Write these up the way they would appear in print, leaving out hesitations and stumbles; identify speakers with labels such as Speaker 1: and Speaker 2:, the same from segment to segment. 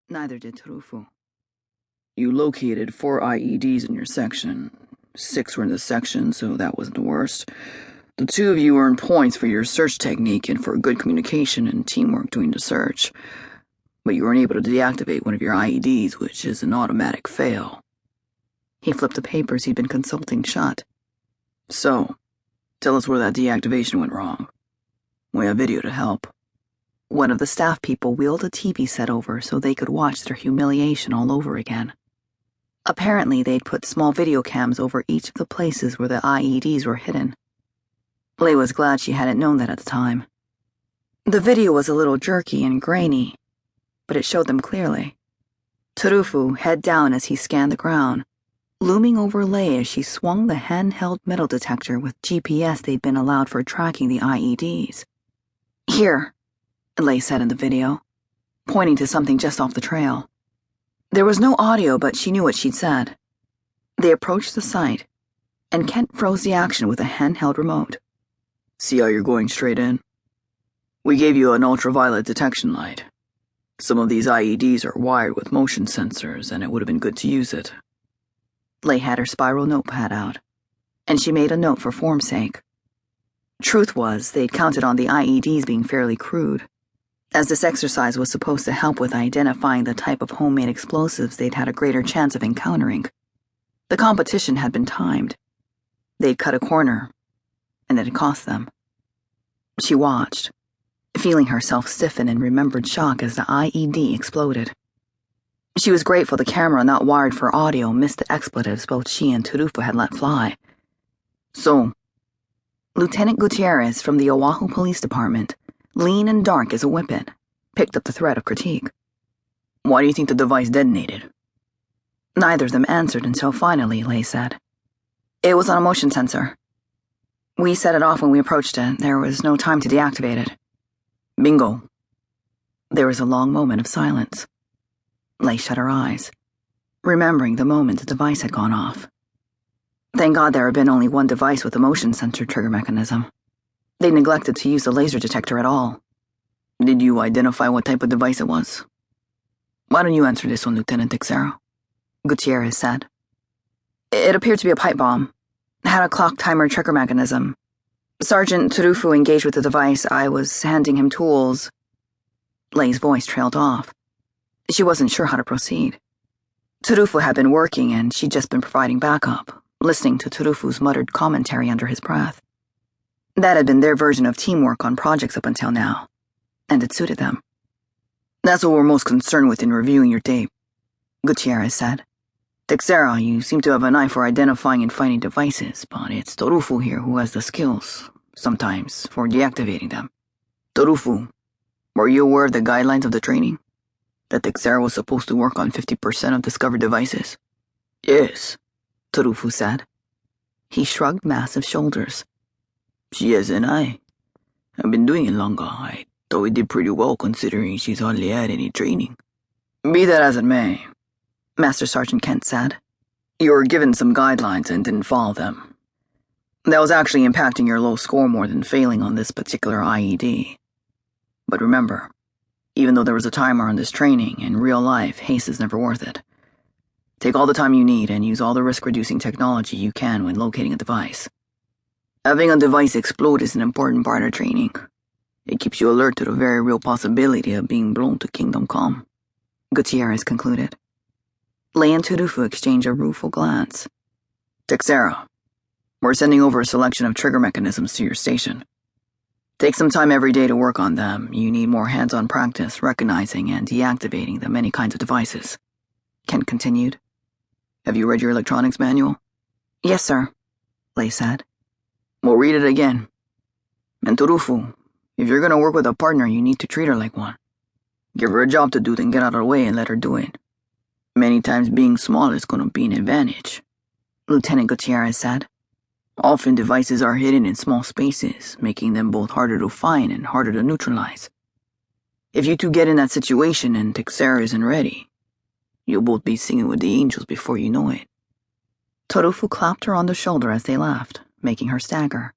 Speaker 1: Neither did Terufu.
Speaker 2: You located 4 IEDs in your section. 6 were in the section, so that wasn't the worst. The 2 of you earned points for your search technique and for good communication and teamwork during the search. But you weren't able to deactivate one of your IEDs, which is an automatic fail.
Speaker 1: He flipped the papers he'd been consulting shut.
Speaker 2: So, tell us where that deactivation went wrong. We have video to help.
Speaker 1: One of the staff people wheeled a TV set over so they could watch their humiliation all over again. Apparently, they'd put small video cams over each of the places where the IEDs were hidden. Lei was glad she hadn't known that at the time. The video was a little jerky and grainy, but it showed them clearly. Terufu, head down as he scanned the ground, looming over Lei as she swung the handheld metal detector with GPS they'd been allowed for tracking the IEDs. "Here," Lei said in the video, pointing to something just off the trail. There was no audio, but she knew what she'd said. They approached the site, and Kent froze the action with a handheld remote.
Speaker 2: See how you're going straight in? We gave you an ultraviolet detection light. Some of these IEDs are wired with motion sensors, and it would have been good to use it.
Speaker 1: Lei had her spiral notepad out, and she made a note for form's sake. Truth was, they'd counted on the IEDs being fairly crude, as this exercise was supposed to help with identifying the type of homemade explosives they'd had a greater chance of encountering. The competition had been timed. They'd cut a corner, and it had cost them. She watched, feeling herself stiffen in remembered shock as the IED exploded. She was grateful the camera not wired for audio missed the expletives both she and Terufu had let fly.
Speaker 2: So,
Speaker 1: Lieutenant Gutierrez from the Oahu Police Department, lean and dark as a whippet, picked up the thread of critique.
Speaker 2: Why do you think the device detonated?
Speaker 1: Neither of them answered until finally, Lei said. It was on a motion sensor. We set it off when we approached it. There was no time to deactivate it.
Speaker 2: Bingo.
Speaker 1: There was a long moment of silence. Lei shut her eyes, remembering the moment the device had gone off. Thank God there had been only one device with a motion sensor trigger mechanism. They neglected to use the laser detector at all.
Speaker 2: Did you identify what type of device it was?
Speaker 1: Why don't you answer this one, Lieutenant Texeira? Gutierrez said. It appeared to be a pipe bomb. Had a clock timer trigger mechanism. Sergeant Terufu engaged with the device. I was handing him tools. Lei's voice trailed off. She wasn't sure how to proceed. Terufu had been working, and she'd just been providing backup, listening to Terufu's muttered commentary under his breath. That had been their version of teamwork on projects up until now, and it suited them.
Speaker 2: That's what we're most concerned with in reviewing your tape,
Speaker 1: Gutierrez said.
Speaker 2: Texeira, you seem to have an eye for identifying and finding devices, but it's Terufu here who has the skills, sometimes, for deactivating them. Terufu, were you aware of the guidelines of the training? That Texeira was supposed to work on 50% of discovered devices?
Speaker 1: Yes, Terufu said. He shrugged massive shoulders.
Speaker 2: She has an eye. I've been doing it longer. I thought we did pretty well considering she's hardly had any training. Be that as it may,
Speaker 1: Master Sergeant Kent said.
Speaker 2: You were given some guidelines and didn't follow them. That was actually impacting your low score more than failing on this particular IED. But remember, even though there was a timer on this training, in real life, haste is never worth it. Take all the time you need and use all the risk-reducing technology you can when locating a device. Having a device explode is an important part of training. It keeps you alert to the very real possibility of being blown to Kingdom Come,
Speaker 1: Gutierrez concluded. Lei and Terufu exchanged a rueful glance.
Speaker 2: Texeira, we're sending over a selection of trigger mechanisms to your station. Take some time every day to work on them. You need more hands-on practice recognizing and deactivating the many kinds of devices,
Speaker 1: Kent continued.
Speaker 2: Have you read your electronics manual?
Speaker 1: Yes, sir, Lei said.
Speaker 2: Well, read it again. And Terufu, if you're gonna work with a partner, you need to treat her like one. Give her a job to do, then get out of the way and let her do it. Many times being small is gonna be an advantage,
Speaker 1: Lieutenant Gutierrez said.
Speaker 2: Often devices are hidden in small spaces, making them both harder to find and harder to neutralize. If you two get in that situation and Texeira isn't ready, you'll both be singing with the angels before you know it.
Speaker 1: Terufu clapped her on the shoulder as they left, making her stagger.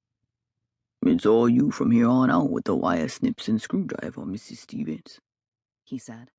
Speaker 2: It's all you from here on out with the wire snips and screwdriver, Mrs. Stevens,
Speaker 1: he said.